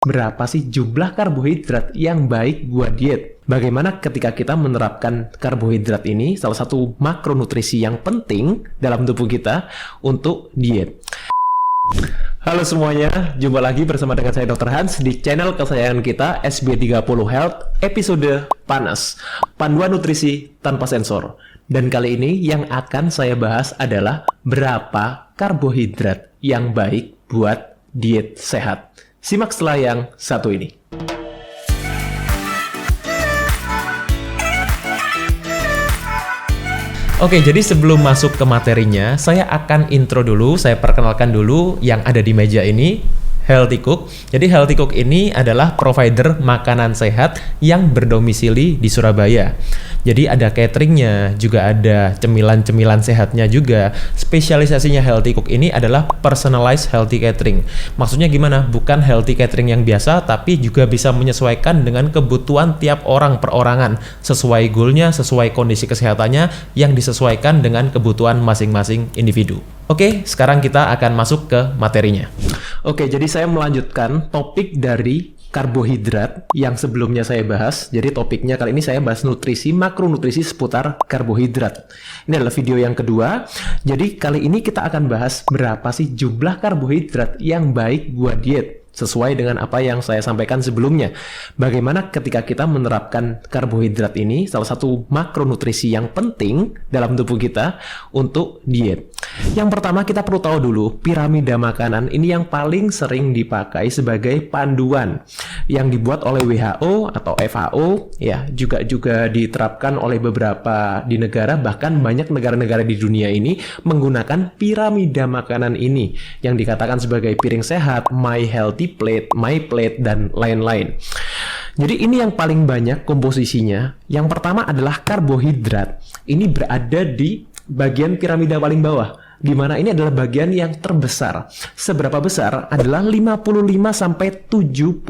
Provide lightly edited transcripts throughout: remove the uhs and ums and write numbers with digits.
Berapa sih jumlah karbohidrat yang baik buat diet? Bagaimana ketika kita menerapkan karbohidrat ini, salah satu makronutrisi yang penting dalam tubuh kita untuk diet. Halo semuanya, jumpa lagi bersama dengan saya Dr. Hans di channel kesayangan kita SB30 Health, episode panas, panduan nutrisi tanpa sensor. Dan kali ini yang akan saya bahas adalah berapa karbohidrat yang baik buat diet sehat. Simak setelah yang satu ini. Oke, jadi sebelum masuk ke materinya, saya akan intro dulu, saya perkenalkan dulu yang ada di meja ini, Healthy Cook. Jadi Healthy Cook ini adalah provider makanan sehat yang berdomisili di Surabaya. Jadi ada cateringnya, juga ada cemilan-cemilan sehatnya juga. Spesialisasinya Healthy Cook ini adalah personalized healthy catering. Maksudnya gimana? Bukan healthy catering yang biasa, tapi juga bisa menyesuaikan dengan kebutuhan tiap orang perorangan. Sesuai goalnya, sesuai kondisi kesehatannya, yang disesuaikan dengan kebutuhan masing-masing individu. Oke, sekarang kita akan masuk ke materinya. Oke, jadi saya melanjutkan topik dari karbohidrat yang sebelumnya saya bahas. Jadi topiknya kali ini saya bahas nutrisi, makronutrisi seputar karbohidrat. Ini adalah video yang kedua. Jadi kali ini kita akan bahas berapa sih jumlah karbohidrat yang baik buat diet. Sesuai dengan apa yang saya sampaikan sebelumnya. Bagaimana ketika kita menerapkan karbohidrat ini, salah satu makronutrisi yang penting dalam tubuh kita untuk diet. Yang pertama kita perlu tahu dulu, piramida makanan ini yang paling sering dipakai sebagai panduan yang dibuat oleh WHO atau FAO, ya juga diterapkan oleh beberapa di negara, bahkan banyak negara-negara di dunia ini menggunakan piramida makanan ini yang dikatakan sebagai piring sehat, My Healthy Plate, My Plate, dan lain-lain. Jadi ini yang paling banyak komposisinya. Yang pertama adalah karbohidrat. Ini berada di bagian piramida paling bawah, di mana ini adalah bagian yang terbesar. Seberapa besar? Adalah 55-75%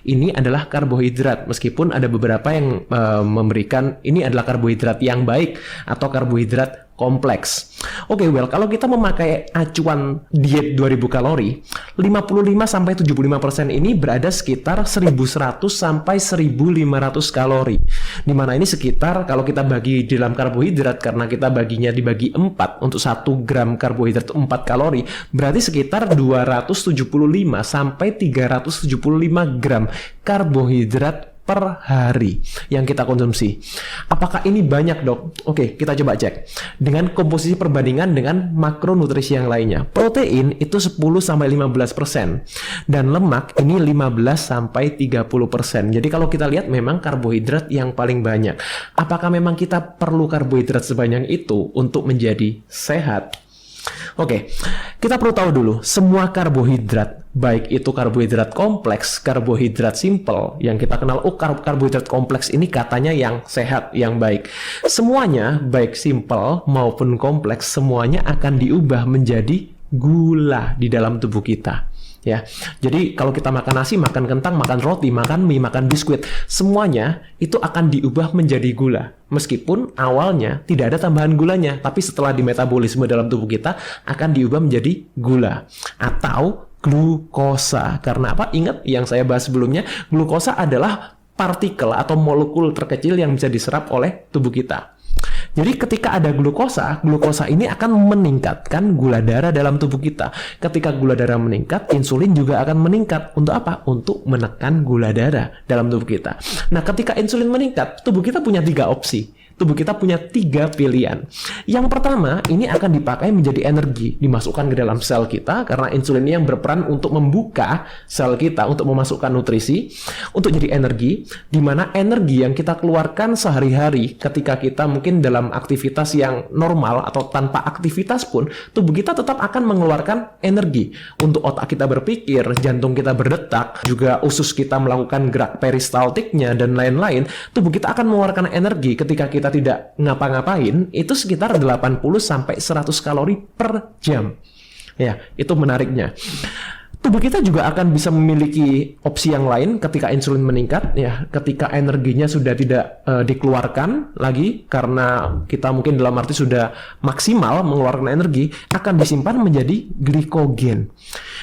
ini adalah karbohidrat. Meskipun ada beberapa yang memberikan ini adalah karbohidrat yang baik atau karbohidrat kompleks. Oke, kalau kita memakai acuan diet 2000 kalori, 55-75% ini berada sekitar 1100 sampai 1500 kalori. Dimana ini sekitar kalau kita bagi di dalam karbohidrat, karena kita baginya dibagi 4 untuk 1 gram karbohidrat 4 kalori, berarti sekitar 275 sampai 375 gram karbohidrat per hari yang kita konsumsi. Apakah ini banyak, Dok? Oke, kita coba cek dengan komposisi perbandingan dengan makronutrisi yang lainnya. Protein itu 10-15% dan lemak ini 15-30%. Jadi kalau kita lihat memang karbohidrat yang paling banyak. Apakah memang kita perlu karbohidrat sebanyak itu untuk menjadi sehat? Oke, kita perlu tahu dulu, semua karbohidrat, baik itu karbohidrat kompleks, karbohidrat simple, yang kita kenal, karbohidrat kompleks ini katanya yang sehat, yang baik. Semuanya, baik simple maupun kompleks, semuanya akan diubah menjadi gula di dalam tubuh kita. Ya, jadi kalau kita makan nasi, makan kentang, makan roti, makan mie, makan biskuit, semuanya itu akan diubah menjadi gula. Meskipun awalnya tidak ada tambahan gulanya, tapi setelah dimetabolisme dalam tubuh kita akan diubah menjadi gula atau glukosa. Karena apa? Ingat yang saya bahas sebelumnya, glukosa adalah partikel atau molekul terkecil yang bisa diserap oleh tubuh kita. Jadi ketika ada glukosa, glukosa ini akan meningkatkan gula darah dalam tubuh kita. Ketika gula darah meningkat, insulin juga akan meningkat. Untuk apa? Untuk menekan gula darah dalam tubuh kita. Nah, ketika insulin meningkat, tubuh kita punya 3 opsi. Tubuh kita punya 3 pilihan. Yang pertama, ini akan dipakai menjadi energi, dimasukkan ke dalam sel kita, karena insulin ini yang berperan untuk membuka sel kita, untuk memasukkan nutrisi, untuk jadi energi, di mana energi yang kita keluarkan sehari-hari ketika kita mungkin dalam aktivitas yang normal atau tanpa aktivitas pun, tubuh kita tetap akan mengeluarkan energi. Untuk otak kita berpikir, jantung kita berdetak, juga usus kita melakukan gerak peristaltiknya, dan lain-lain, tubuh kita akan mengeluarkan energi ketika kita tidak ngapa-ngapain, itu sekitar 80-100 kalori per jam. Ya, itu menariknya. Tubuh kita juga akan bisa memiliki opsi yang lain ketika insulin meningkat, ya, ketika energinya sudah tidak dikeluarkan lagi karena kita mungkin dalam arti sudah maksimal mengeluarkan energi, akan disimpan menjadi glikogen.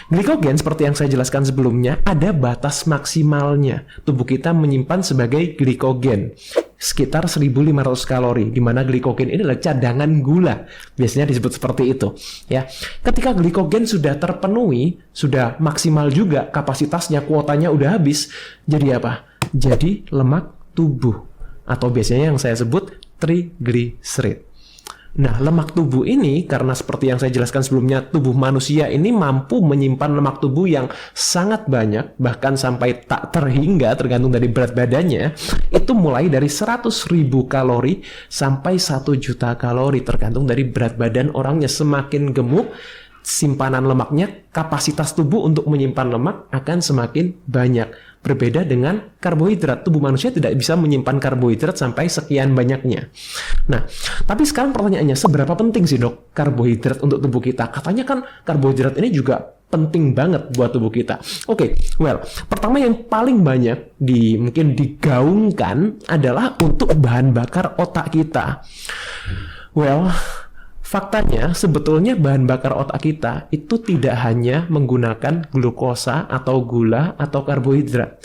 Glikogen seperti yang saya jelaskan sebelumnya ada batas maksimalnya. Tubuh kita menyimpan sebagai glikogen sekitar 1.500 kalori, di mana glikogen ini adalah cadangan gula. Biasanya disebut seperti itu, ya. Ketika glikogen sudah terpenuhi, sudah maksimal juga kapasitasnya, kuotanya udah habis, jadi apa? Jadi lemak tubuh, atau biasanya yang saya sebut trigliserid. Nah, lemak tubuh ini, karena seperti yang saya jelaskan sebelumnya, tubuh manusia ini mampu menyimpan lemak tubuh yang sangat banyak, bahkan sampai tak terhingga tergantung dari berat badannya, itu mulai dari 100.000 kalori sampai 1 juta kalori, tergantung dari berat badan orangnya. Semakin gemuk, simpanan lemaknya, kapasitas tubuh untuk menyimpan lemak akan semakin banyak. Berbeda dengan karbohidrat, tubuh manusia tidak bisa menyimpan karbohidrat sampai sekian banyaknya. Nah, tapi sekarang pertanyaannya, seberapa penting sih dok karbohidrat untuk tubuh kita? Katanya kan karbohidrat ini juga penting banget buat tubuh kita. Oke, well, pertama yang paling banyak mungkin digaungkan adalah untuk bahan bakar otak kita. Well, faktanya, sebetulnya bahan bakar otak kita itu tidak hanya menggunakan glukosa atau gula atau karbohidrat.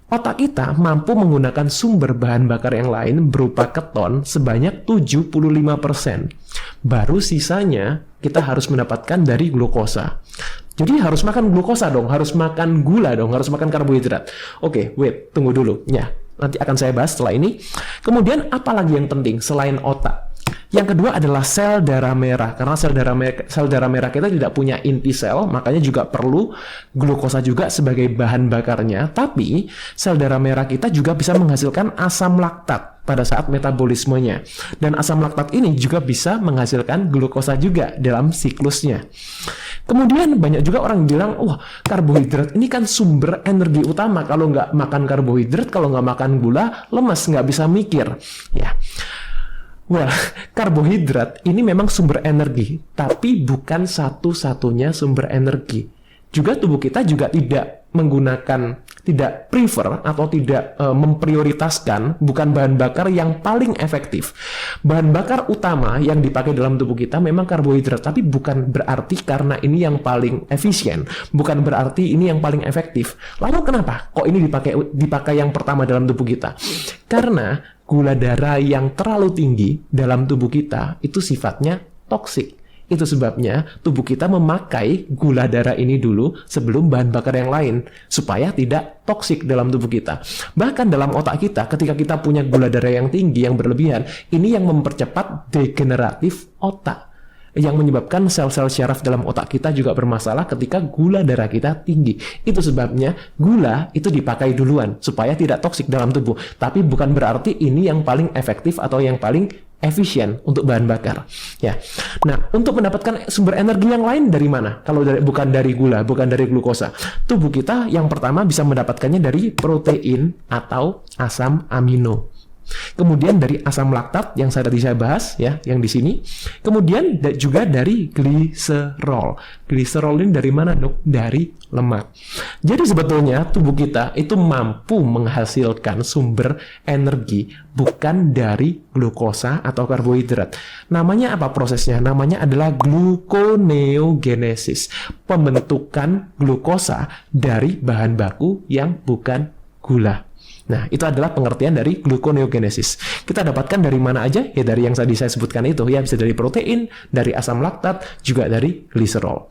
Otak kita mampu menggunakan sumber bahan bakar yang lain berupa keton sebanyak 75%. Baru sisanya kita harus mendapatkan dari glukosa. Jadi harus makan glukosa dong, harus makan gula dong, harus makan karbohidrat. Oke, wait, tunggu dulu. Ya, nanti akan saya bahas setelah ini. Kemudian apa lagi yang penting selain otak? Yang kedua adalah sel darah merah, karena sel darah merah kita tidak punya inti sel, makanya juga perlu glukosa juga sebagai bahan bakarnya. Tapi sel darah merah kita juga bisa menghasilkan asam laktat pada saat metabolismenya, dan asam laktat ini juga bisa menghasilkan glukosa juga dalam siklusnya. Kemudian banyak juga orang bilang, wah, karbohidrat ini kan sumber energi utama. Kalau nggak makan karbohidrat, kalau nggak makan gula, lemes, nggak bisa mikir. Ya. Well, karbohidrat ini memang sumber energi, tapi bukan satu-satunya sumber energi. Juga tubuh kita juga tidak prefer atau tidak memprioritaskan, bukan bahan bakar yang paling efektif. Bahan bakar utama yang dipakai dalam tubuh kita memang karbohidrat, tapi bukan berarti karena ini yang paling efisien, bukan berarti ini yang paling efektif. Lalu kenapa kok ini dipakai yang pertama dalam tubuh kita? Karena gula darah yang terlalu tinggi dalam tubuh kita itu sifatnya toksik. Itu sebabnya tubuh kita memakai gula darah ini dulu sebelum bahan bakar yang lain, supaya tidak toksik dalam tubuh kita. Bahkan dalam otak kita, ketika kita punya gula darah yang tinggi, yang berlebihan, ini yang mempercepat degeneratif otak, yang menyebabkan sel-sel syaraf dalam otak kita juga bermasalah ketika gula darah kita tinggi. Itu sebabnya gula itu dipakai duluan supaya tidak toksik dalam tubuh. Tapi bukan berarti ini yang paling efektif atau yang paling efisien untuk bahan bakar. Ya. Nah, untuk mendapatkan sumber energi yang lain dari mana? Kalau bukan dari gula, bukan dari glukosa. Tubuh kita yang pertama bisa mendapatkannya dari protein atau asam amino. Kemudian dari asam laktat yang tadi saya bahas, ya, yang di sini. Kemudian juga dari gliserol. Gliserol ini dari mana, dok? Dari lemak. Jadi sebetulnya tubuh kita itu mampu menghasilkan sumber energi bukan dari glukosa atau karbohidrat. Namanya apa prosesnya? Namanya adalah gluconeogenesis. Pembentukan glukosa dari bahan baku yang bukan gula. Nah, itu adalah pengertian dari gluconeogenesis. Kita dapatkan dari mana aja? Ya dari yang tadi saya sebutkan itu, ya, bisa dari protein, dari asam laktat, juga dari gliserol.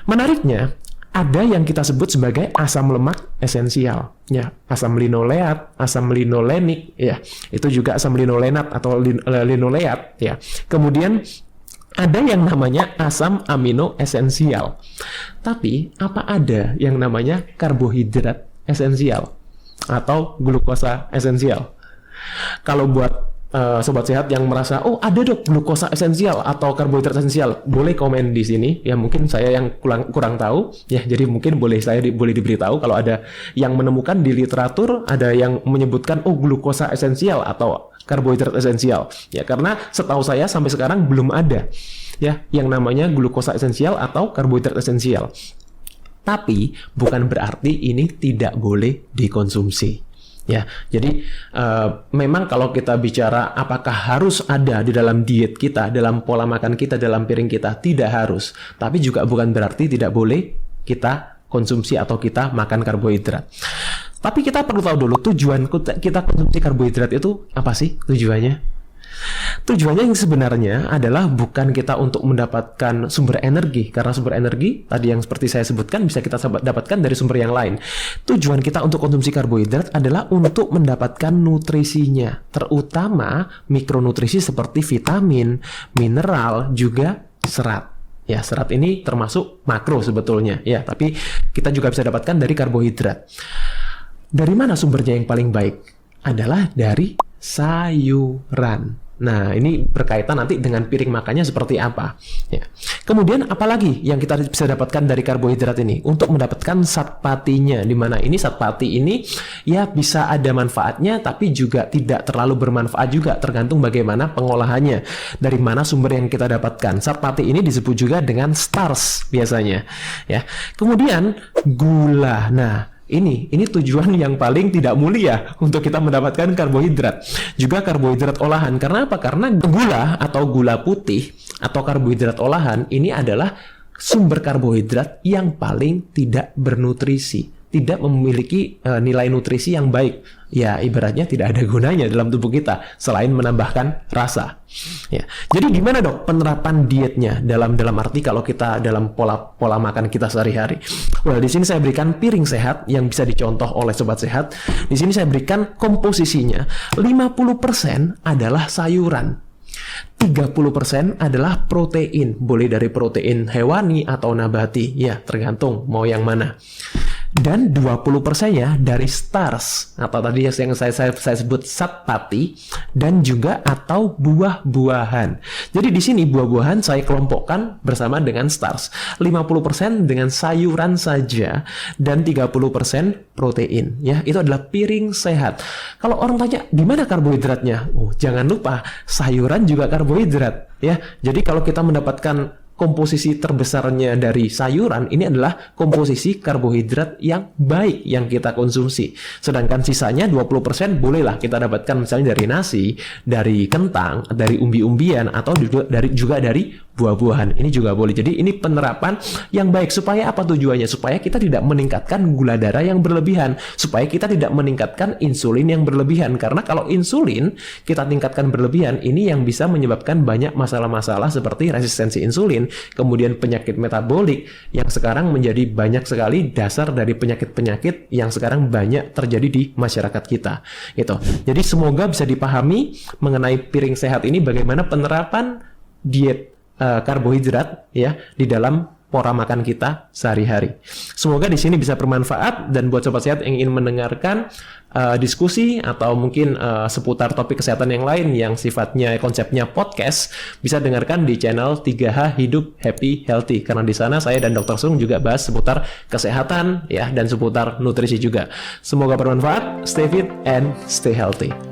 Menariknya, ada yang kita sebut sebagai asam lemak esensial, ya, asam linoleat, asam linolenik, ya, itu juga asam linolenat atau linoleat, ya. Kemudian ada yang namanya asam amino esensial. Tapi apa ada yang namanya karbohidrat esensial atau glukosa esensial? Kalau buat sobat sehat yang merasa, oh ada dok glukosa esensial atau karbohidrat esensial, boleh komen di sini. Ya mungkin saya yang kurang tahu, ya, jadi mungkin boleh diberitahu kalau ada yang menemukan di literatur, ada yang menyebutkan oh glukosa esensial atau karbohidrat esensial. Ya, karena setahu saya sampai sekarang belum ada, ya, yang namanya glukosa esensial atau karbohidrat esensial. Tapi bukan berarti ini tidak boleh dikonsumsi. Ya, jadi memang kalau kita bicara apakah harus ada di dalam diet kita, dalam pola makan kita, dalam piring kita, tidak harus. Tapi juga bukan berarti tidak boleh kita konsumsi atau kita makan karbohidrat. Tapi kita perlu tahu dulu tujuan kita konsumsi karbohidrat itu apa sih tujuannya? Tujuannya yang sebenarnya adalah bukan kita untuk mendapatkan sumber energi, karena sumber energi tadi yang seperti saya sebutkan bisa kita dapatkan dari sumber yang lain. Tujuan kita untuk konsumsi karbohidrat adalah untuk mendapatkan nutrisinya, terutama mikronutrisi seperti vitamin, mineral, juga serat. Ya, serat ini termasuk makro sebetulnya, ya, tapi kita juga bisa dapatkan dari karbohidrat. Dari mana sumbernya yang paling baik? Adalah dari sayuran. Nah, ini berkaitan nanti dengan piring makannya seperti apa. Ya. Kemudian apalagi yang kita bisa dapatkan dari karbohidrat ini? Untuk mendapatkan zat patinya, di mana ini zat pati ini ya bisa ada manfaatnya, tapi juga tidak terlalu bermanfaat juga, tergantung bagaimana pengolahannya. Dari mana sumber yang kita dapatkan. Zat pati ini disebut juga dengan starch biasanya. Ya. Kemudian gula. Nah, ini tujuan yang paling tidak mulia untuk kita mendapatkan karbohidrat. Juga karbohidrat olahan. Karena apa? Karena gula atau gula putih atau karbohidrat olahan ini adalah sumber karbohidrat yang paling tidak bernutrisi. Tidak memiliki nilai nutrisi yang baik. Ya, ibaratnya tidak ada gunanya dalam tubuh kita selain menambahkan rasa. Ya. Jadi gimana dok penerapan dietnya dalam arti kalau kita dalam pola makan kita sehari-hari? Well, di sini saya berikan piring sehat yang bisa dicontoh oleh sobat sehat. Di sini saya berikan komposisinya 50% adalah sayuran. 30% adalah protein, boleh dari protein hewani atau nabati, ya tergantung mau yang mana. Dan 20%-nya dari starch atau tadi yang saya sebut zat pati dan juga atau buah-buahan. Jadi di sini buah-buahan saya kelompokkan bersama dengan starch. 50% dengan sayuran saja dan 30% protein. Ya, itu adalah piring sehat. Kalau orang tanya di mana karbohidratnya? Oh, jangan lupa sayuran juga karbohidrat. Ya, jadi kalau kita mendapatkan komposisi terbesarnya dari sayuran ini adalah komposisi karbohidrat yang baik yang kita konsumsi. Sedangkan sisanya 20% bolehlah kita dapatkan misalnya dari nasi, dari kentang, dari umbi-umbian atau juga dari buah-buahan. Ini juga boleh. Jadi ini penerapan yang baik. Supaya apa tujuannya? Supaya kita tidak meningkatkan gula darah yang berlebihan. Supaya kita tidak meningkatkan insulin yang berlebihan. Karena kalau insulin kita tingkatkan berlebihan, ini yang bisa menyebabkan banyak masalah-masalah seperti resistensi insulin, kemudian penyakit metabolik yang sekarang menjadi banyak sekali dasar dari penyakit-penyakit yang sekarang banyak terjadi di masyarakat kita. Gitu. Jadi semoga bisa dipahami mengenai piring sehat ini bagaimana penerapan diet karbohidrat ya di dalam pola makan kita sehari-hari. Semoga di sini bisa bermanfaat dan buat sobat sehat yang ingin mendengarkan diskusi atau mungkin seputar topik kesehatan yang lain yang sifatnya konsepnya podcast bisa dengarkan di channel 3H Hidup Happy Healthy karena di sana saya dan Dr. Sung juga bahas seputar kesehatan ya dan seputar nutrisi juga. Semoga bermanfaat. Stay fit and stay healthy.